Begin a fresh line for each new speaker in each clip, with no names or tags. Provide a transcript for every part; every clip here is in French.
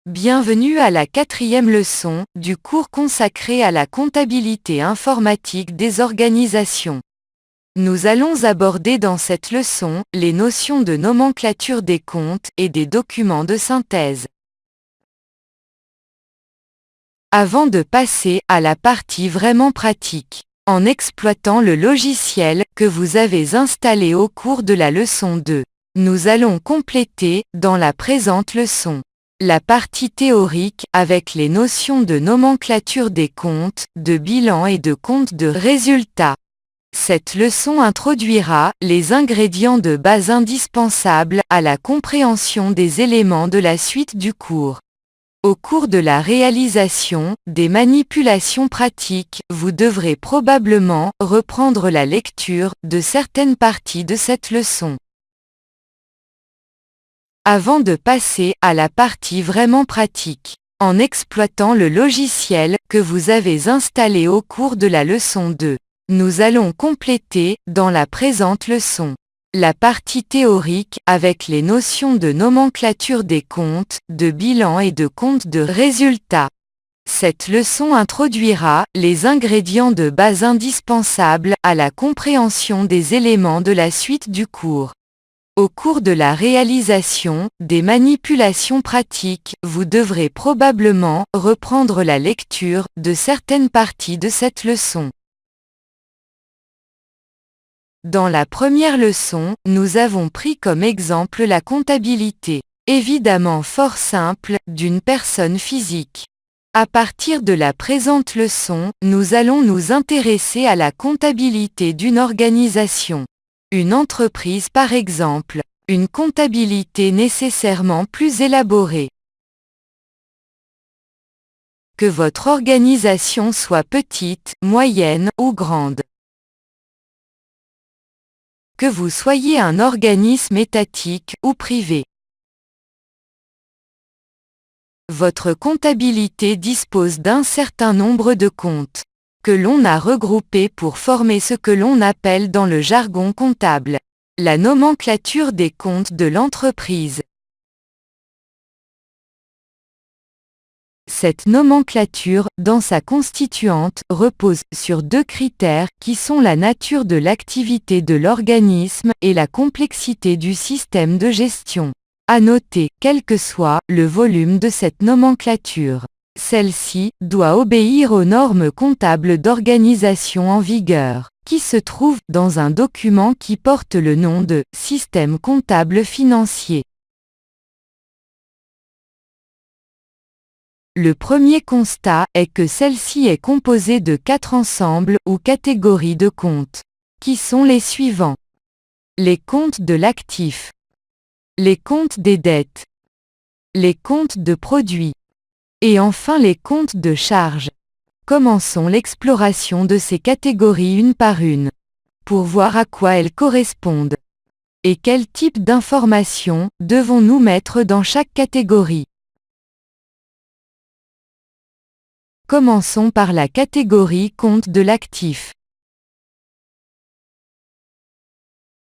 Bienvenue à la 4e leçon du cours consacré à la comptabilité informatique des organisations. Nous allons aborder dans cette leçon les notions de nomenclature des comptes et des documents de synthèse. Avant de passer à la partie vraiment pratique, en exploitant le logiciel que vous avez installé au cours de la leçon 2, nous allons compléter, dans la présente leçon, la partie théorique avec les notions de nomenclature des comptes, de bilan et de compte de résultat. Cette leçon introduira les ingrédients de base indispensables à la compréhension des éléments de la suite du cours. Au cours de la réalisation des manipulations pratiques, vous devrez probablement reprendre la lecture de certaines parties de cette leçon. Avant de passer à la partie vraiment pratique, en exploitant le logiciel que vous avez installé au cours de la leçon 2, nous allons compléter, dans la présente leçon, la partie théorique avec les notions de nomenclature des comptes, de bilan et de compte de résultat. Cette leçon introduira les ingrédients de base indispensables à la compréhension des éléments de la suite du cours. Au cours de la réalisation des manipulations pratiques, vous devrez probablement reprendre la lecture de certaines parties de cette leçon. Dans la première leçon, nous avons pris comme exemple la comptabilité, évidemment fort simple, d'une personne physique. À partir de la présente leçon, nous allons nous intéresser à la comptabilité d'une organisation. Une entreprise par exemple, une comptabilité nécessairement plus élaborée. Que votre organisation soit petite, moyenne ou grande. Que vous soyez un organisme étatique ou privé. Votre comptabilité dispose d'un certain nombre de comptes, que l'on a regroupés pour former ce que l'on appelle dans le jargon comptable, la nomenclature des comptes de l'entreprise. Cette nomenclature, dans sa constituante, repose sur deux critères qui sont la nature de l'activité de l'organisme et la complexité du système de gestion. À noter, quel que soit le volume de cette nomenclature, celle-ci doit obéir aux normes comptables d'organisation en vigueur, qui se trouvent dans un document qui porte le nom de « Système comptable financier ». Le premier constat est que celle-ci est composée de 4 ensembles ou catégories de comptes, qui sont les suivants. Les comptes de l'actif, les comptes des dettes, les comptes de produits, et enfin les comptes de charges. Commençons l'exploration de ces catégories une par une, pour voir à quoi elles correspondent. Et quel type d'informations devons-nous mettre dans chaque catégorie. Commençons par la catégorie compte de l'actif.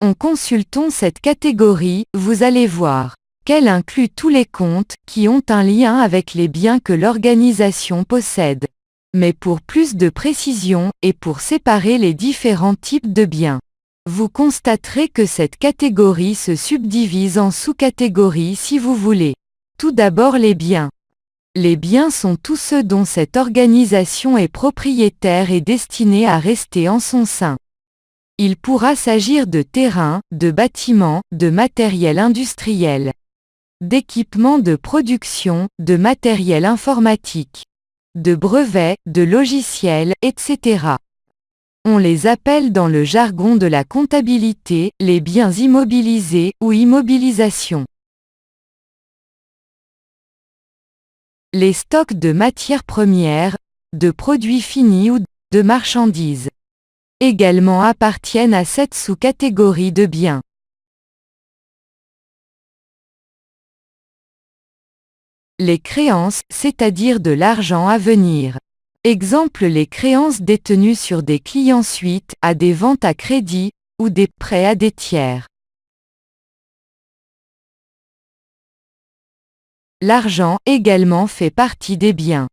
En consultant cette catégorie, vous allez voir qu'elle inclut tous les comptes qui ont un lien avec les biens que l'organisation possède. Mais pour plus de précision et pour séparer les différents types de biens, vous constaterez que cette catégorie se subdivise en sous-catégories si vous voulez. Tout d'abord les biens. Les biens sont tous ceux dont cette organisation est propriétaire et destinée à rester en son sein. Il pourra s'agir de terrains, de bâtiments, de matériel industriel, d'équipements de production, de matériel informatique, de brevets, de logiciels, etc. On les appelle dans le jargon de la comptabilité les biens immobilisés ou immobilisation. Les stocks de matières premières, de produits finis ou de marchandises également appartiennent à cette sous-catégorie de biens. Les créances, c'est-à-dire de l'argent à venir. Exemple les créances détenues sur des clients suite à des ventes à crédit, ou des prêts à des tiers. L'argent également fait partie des biens.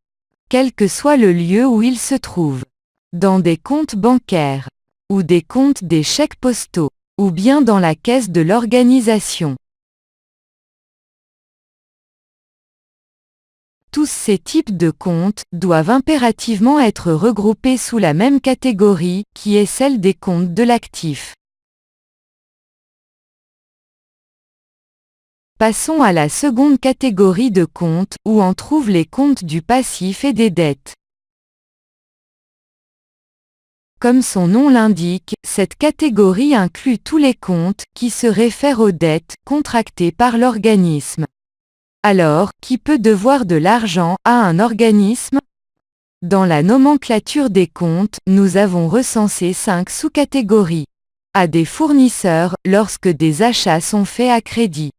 Quel que soit le lieu où il se trouve. Dans des comptes bancaires. Ou des comptes des chèques postaux. Ou bien dans la caisse de l'organisation. Tous ces types de comptes doivent impérativement être regroupés sous la même catégorie, qui est celle des comptes de l'actif. Passons à la seconde catégorie de comptes, où on trouve les comptes du passif et des dettes. Comme son nom l'indique, cette catégorie inclut tous les comptes qui se réfèrent aux dettes contractées par l'organisme. Alors, qui peut devoir de l'argent à un organisme? Dans la nomenclature des comptes, nous avons recensé 5 sous-catégories. À des fournisseurs, lorsque des achats sont faits à crédit.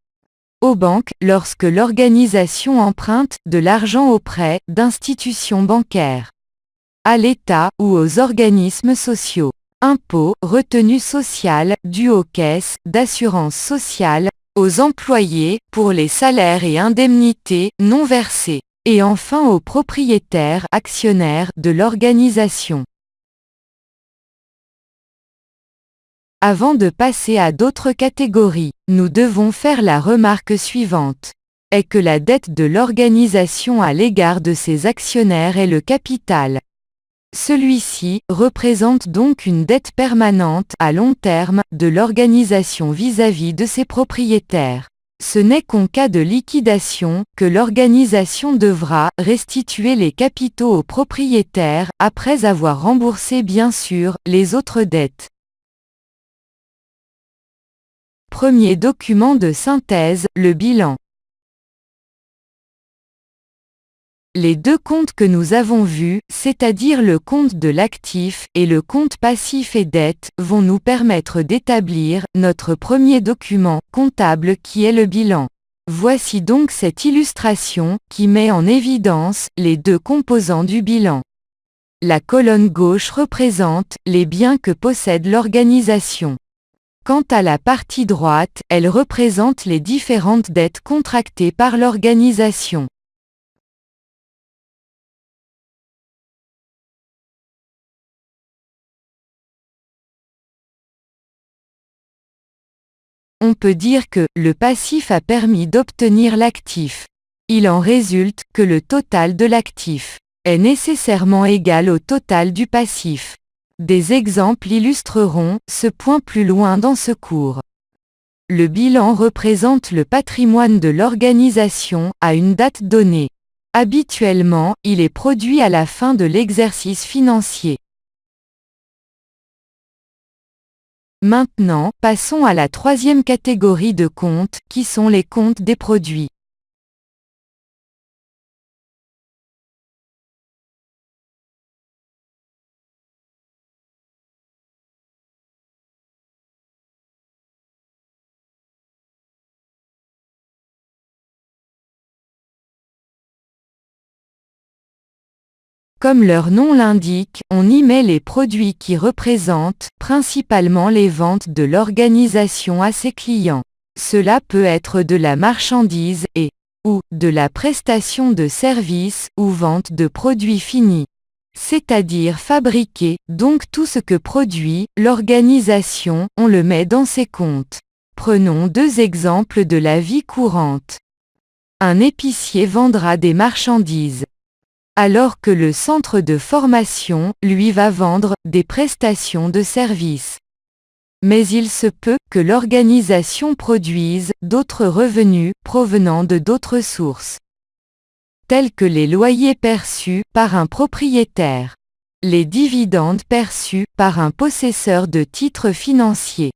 Aux banques, lorsque l'organisation emprunte de l'argent auprès d'institutions bancaires. À l'État ou aux organismes sociaux. Impôts, retenues sociales, dues aux caisses d'assurance sociale, aux employés, pour les salaires et indemnités non versés. Et enfin aux propriétaires actionnaires de l'organisation. Avant de passer à d'autres catégories, nous devons faire la remarque suivante. Est que la dette de l'organisation à l'égard de ses actionnaires est le capital. Celui-ci représente donc une dette permanente à long terme de l'organisation vis-à-vis de ses propriétaires. Ce n'est qu'en cas de liquidation que l'organisation devra restituer les capitaux aux propriétaires, après avoir remboursé bien sûr les autres dettes. Premier document de synthèse, le bilan. Les deux comptes que nous avons vus, c'est-à-dire le compte de l'actif et le compte passif et dette, vont nous permettre d'établir notre premier document comptable qui est le bilan. Voici donc cette illustration qui met en évidence les deux composants du bilan. La colonne gauche représente les biens que possède l'organisation. Quant à la partie droite, elle représente les différentes dettes contractées par l'organisation. On peut dire que le passif a permis d'obtenir l'actif. Il en résulte que le total de l'actif est nécessairement égal au total du passif. Des exemples illustreront ce point plus loin dans ce cours. Le bilan représente le patrimoine de l'organisation à une date donnée. Habituellement, il est produit à la fin de l'exercice financier. Maintenant, passons à la troisième catégorie de comptes, qui sont les comptes des produits. Comme leur nom l'indique, on y met les produits qui représentent principalement les ventes de l'organisation à ses clients. Cela peut être de la marchandise ou de la prestation de services ou vente de produits finis. C'est-à-dire fabriqués, donc tout ce que produit l'organisation, on le met dans ses comptes. Prenons deux exemples de la vie courante. Un épicier vendra des marchandises, alors que le centre de formation, lui, va vendre des prestations de services. Mais il se peut que l'organisation produise d'autres revenus provenant de d'autres sources, tels que les loyers perçus par un propriétaire, les dividendes perçus par un possesseur de titres financiers,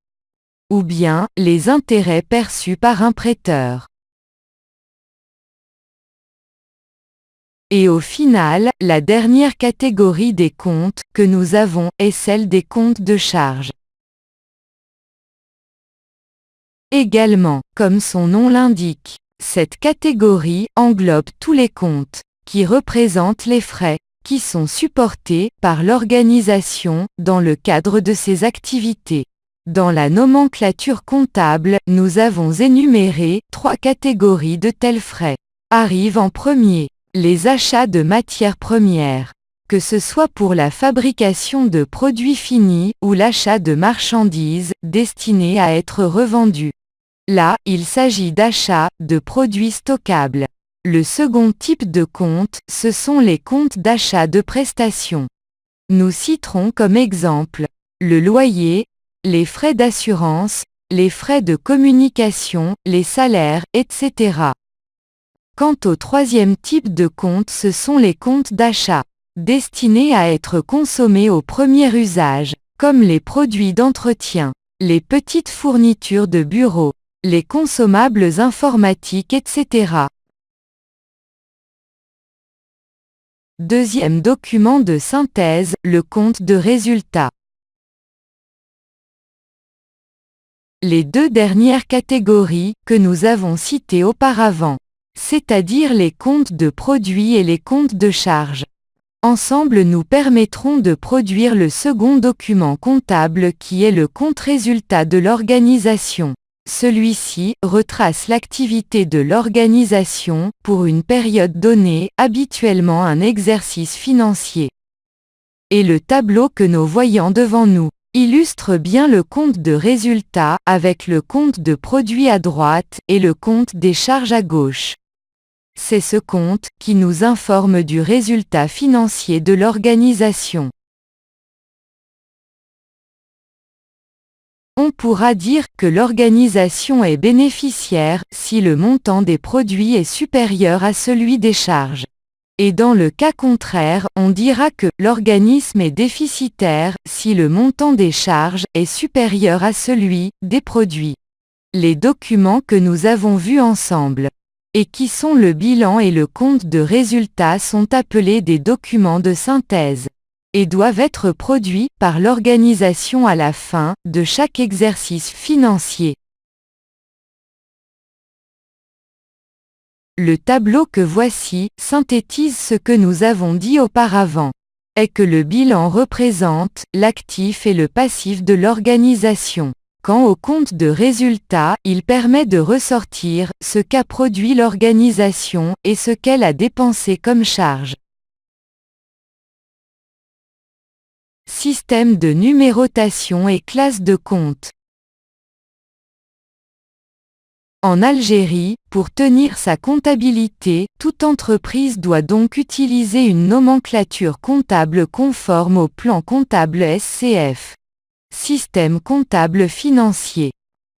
ou bien les intérêts perçus par un prêteur. Et au final, la dernière catégorie des comptes que nous avons est celle des comptes de charge. Également, comme son nom l'indique, cette catégorie englobe tous les comptes qui représentent les frais qui sont supportés par l'organisation dans le cadre de ses activités. Dans la nomenclature comptable, nous avons énuméré 3 catégories de tels frais. Arrivent en premier les achats de matières premières. Que ce soit pour la fabrication de produits finis ou l'achat de marchandises destinées à être revendues. Là, il s'agit d'achats de produits stockables. Le second type de compte, ce sont les comptes d'achat de prestations. Nous citerons comme exemple le loyer, les frais d'assurance, les frais de communication, les salaires, etc. Quant au troisième type de compte, ce sont les comptes d'achat, destinés à être consommés au premier usage, comme les produits d'entretien, les petites fournitures de bureau, les consommables informatiques, etc. Deuxième document de synthèse, le compte de résultat. Les deux dernières catégories que nous avons citées auparavant, c'est-à-dire les comptes de produits et les comptes de charges, ensemble nous permettront de produire le second document comptable qui est le compte résultat de l'organisation. Celui-ci retrace l'activité de l'organisation pour une période donnée, habituellement un exercice financier. Et le tableau que nous voyons devant nous illustre bien le compte de résultat avec le compte de produit à droite et le compte des charges à gauche. C'est ce compte qui nous informe du résultat financier de l'organisation. On pourra dire que l'organisation est bénéficiaire si le montant des produits est supérieur à celui des charges. Et dans le cas contraire, on dira que l'organisme est déficitaire si le montant des charges est supérieur à celui des produits. Les documents que nous avons vus ensemble, et qui sont le bilan et le compte de résultat, sont appelés des documents de synthèse, et doivent être produits par l'organisation à la fin de chaque exercice financier. Le tableau que voici synthétise ce que nous avons dit auparavant, est que le bilan représente l'actif et le passif de l'organisation. Quant au compte de résultat, il permet de ressortir ce qu'a produit l'organisation et ce qu'elle a dépensé comme charge. Système de numérotation et classe de compte. En Algérie, pour tenir sa comptabilité, toute entreprise doit donc utiliser une nomenclature comptable conforme au plan comptable SCF. Système comptable financier.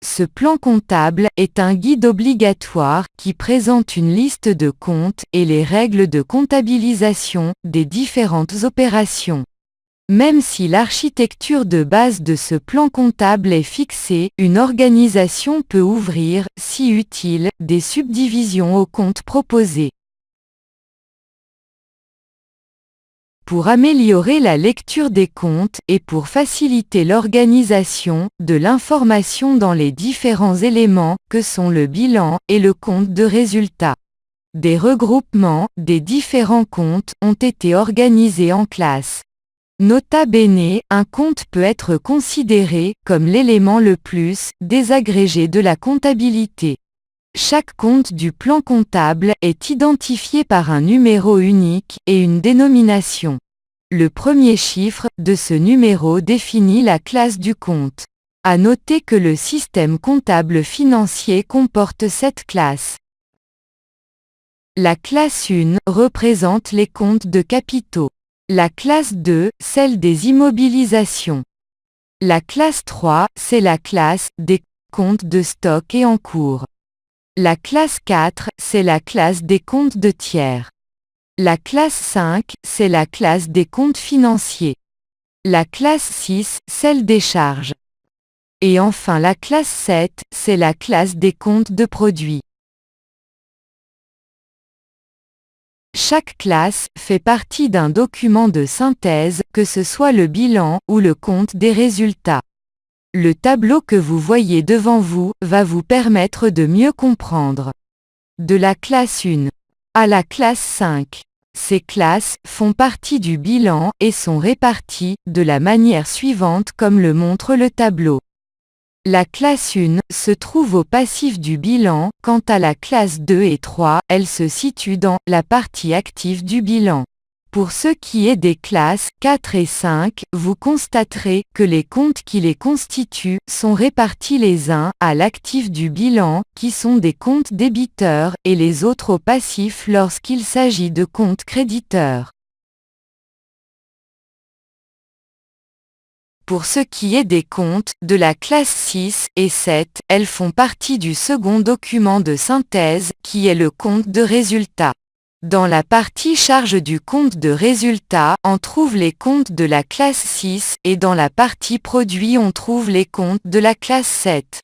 Ce plan comptable est un guide obligatoire qui présente une liste de comptes et les règles de comptabilisation des différentes opérations. Même si l'architecture de base de ce plan comptable est fixée, une organisation peut ouvrir, si utile, des subdivisions aux comptes proposés. Pour améliorer la lecture des comptes et pour faciliter l'organisation de l'information dans les différents éléments que sont le bilan et le compte de résultat, des regroupements des différents comptes ont été organisés en classes. Nota bene, un compte peut être considéré comme l'élément le plus désagrégé de la comptabilité. Chaque compte du plan comptable est identifié par un numéro unique et une dénomination. Le premier chiffre de ce numéro définit la classe du compte. À noter que le système comptable financier comporte 7 classes. La classe 1 représente les comptes de capitaux. La classe 2, celle des immobilisations. La classe 3, c'est la classe des comptes de stock et en cours. La classe 4, c'est la classe des comptes de tiers. La classe 5, c'est la classe des comptes financiers. La classe 6, celle des charges. Et enfin la classe 7, c'est la classe des comptes de produits. Chaque classe fait partie d'un document de synthèse, que ce soit le bilan ou le compte des résultats. Le tableau que vous voyez devant vous va vous permettre de mieux comprendre. De la classe 1 à la classe 5. Ces classes font partie du bilan et sont réparties de la manière suivante comme le montre le tableau. La classe 1 se trouve au passif du bilan, quant à la classe 2 et 3, elle se situe dans la partie active du bilan. Pour ce qui est des classes 4 et 5, vous constaterez que les comptes qui les constituent sont répartis les uns à l'actif du bilan, qui sont des comptes débiteurs, et les autres au passif lorsqu'il s'agit de comptes créditeurs. Pour ce qui est des comptes de la classe 6 et 7, elles font partie du second document de synthèse, qui est le compte de résultat. Dans la partie charge du compte de résultat, on trouve les comptes de la classe 6, et dans la partie produit on trouve les comptes de la classe 7.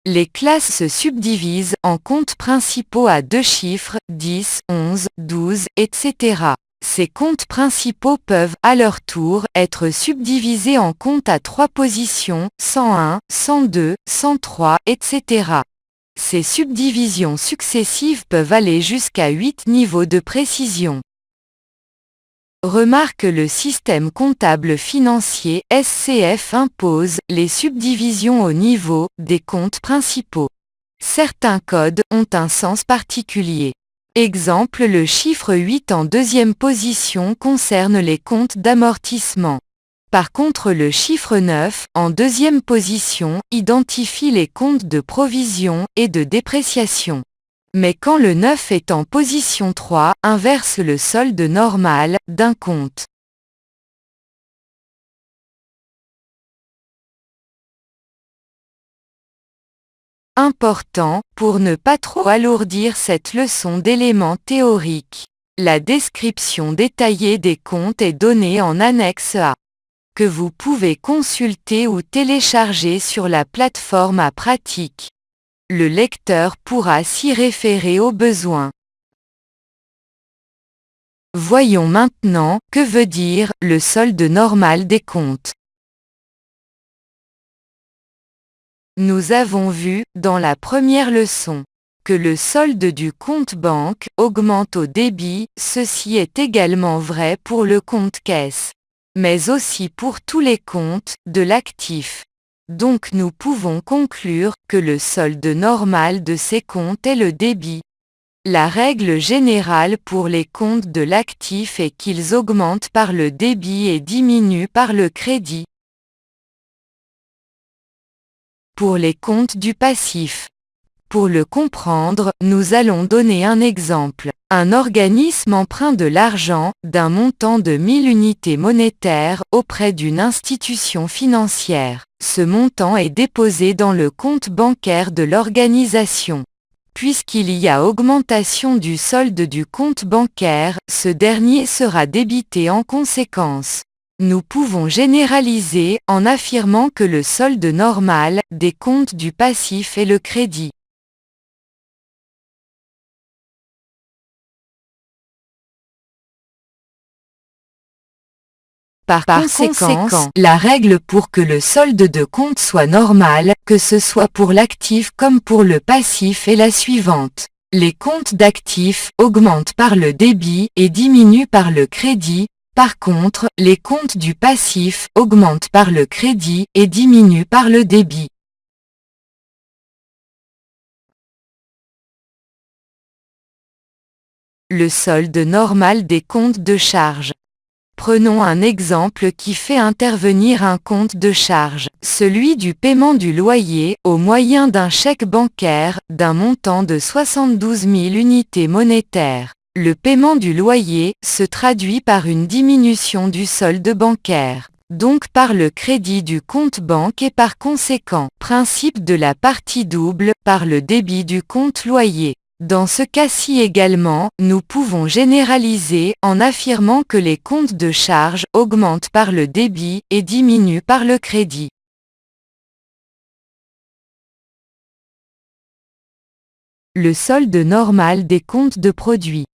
Les classes se subdivisent en comptes principaux à 2 chiffres, 10, 11, 12, etc. Ces comptes principaux peuvent, à leur tour, être subdivisés en comptes à 3 positions, 101, 102, 103, etc. Ces subdivisions successives peuvent aller jusqu'à 8 niveaux de précision. Remarque: le système comptable financier SCF impose les subdivisions au niveau des comptes principaux. Certains codes ont un sens particulier. Exemple: le chiffre 8 en deuxième position concerne les comptes d'amortissement. Par contre, le chiffre 9, en deuxième position, identifie les comptes de provision et de dépréciation. Mais quand le 9 est en position 3, inverse le solde normal d'un compte. Important, pour ne pas trop alourdir cette leçon d'éléments théoriques. La description détaillée des comptes est donnée en annexe A, que vous pouvez consulter ou télécharger sur la plateforme à pratique. Le lecteur pourra s'y référer au besoin. Voyons maintenant, que veut dire le solde normal des comptes. Nous avons vu, dans la première leçon, que le solde du compte banque augmente au débit. Ceci est également vrai pour le compte caisse, mais aussi pour tous les comptes de l'actif. Donc nous pouvons conclure que le solde normal de ces comptes est le débit. La règle générale pour les comptes de l'actif est qu'ils augmentent par le débit et diminuent par le crédit. Pour les comptes du passif. Pour le comprendre, nous allons donner un exemple. Un organisme emprunte de l'argent, d'un montant de 1000 unités monétaires, auprès d'une institution financière. Ce montant est déposé dans le compte bancaire de l'organisation. Puisqu'il y a augmentation du solde du compte bancaire, ce dernier sera débité en conséquence. Nous pouvons généraliser en affirmant que le solde normal des comptes du passif est le crédit. Par conséquent, la règle pour que le solde de compte soit normal, que ce soit pour l'actif comme pour le passif, est la suivante. Les comptes d'actifs augmentent par le débit et diminuent par le crédit. Par contre, les comptes du passif augmentent par le crédit et diminuent par le débit. Le solde normal des comptes de charge. Prenons un exemple qui fait intervenir un compte de charge, celui du paiement du loyer, au moyen d'un chèque bancaire, d'un montant de 72 000 unités monétaires. Le paiement du loyer se traduit par une diminution du solde bancaire, donc par le crédit du compte banque et par conséquent, principe de la partie double, par le débit du compte loyer. Dans ce cas-ci également, nous pouvons généraliser en affirmant que les comptes de charge augmentent par le débit et diminuent par le crédit. Le solde normal des comptes de produits.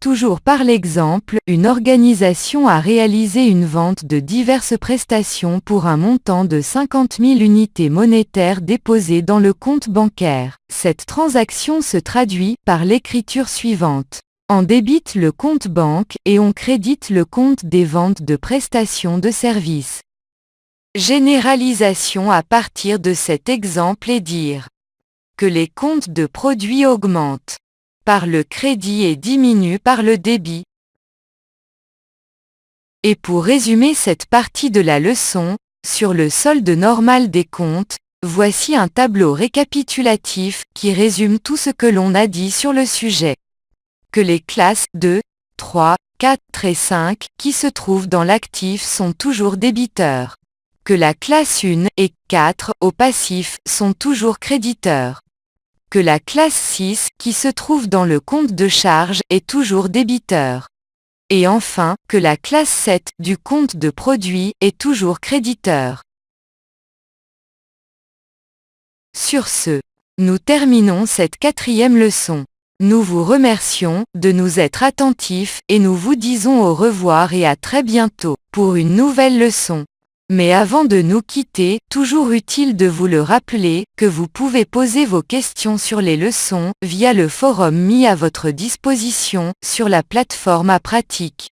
Toujours par l'exemple, une organisation a réalisé une vente de diverses prestations pour un montant de 50 000 unités monétaires déposées dans le compte bancaire. Cette transaction se traduit par l'écriture suivante. On débite le compte banque et on crédite le compte des ventes de prestations de services. Généralisation à partir de cet exemple et dire que les comptes de produits augmentent par le crédit et diminuent par le débit. Et pour résumer cette partie de la leçon, sur le solde normal des comptes, voici un tableau récapitulatif qui résume tout ce que l'on a dit sur le sujet. Que les classes 2, 3, 4 et 5 qui se trouvent dans l'actif sont toujours débiteurs. Que la classe 1 et 4 au passif sont toujours créditeurs. Que la classe 6 qui se trouve dans le compte de charge est toujours débiteur. Et enfin, que la classe 7 du compte de produit est toujours créditeur. Sur ce, nous terminons cette 4e leçon. Nous vous remercions de nous être attentifs et nous vous disons au revoir et à très bientôt pour une nouvelle leçon. Mais avant de nous quitter, toujours utile de vous le rappeler, que vous pouvez poser vos questions sur les leçons via le forum mis à votre disposition sur la plateforme Appratique.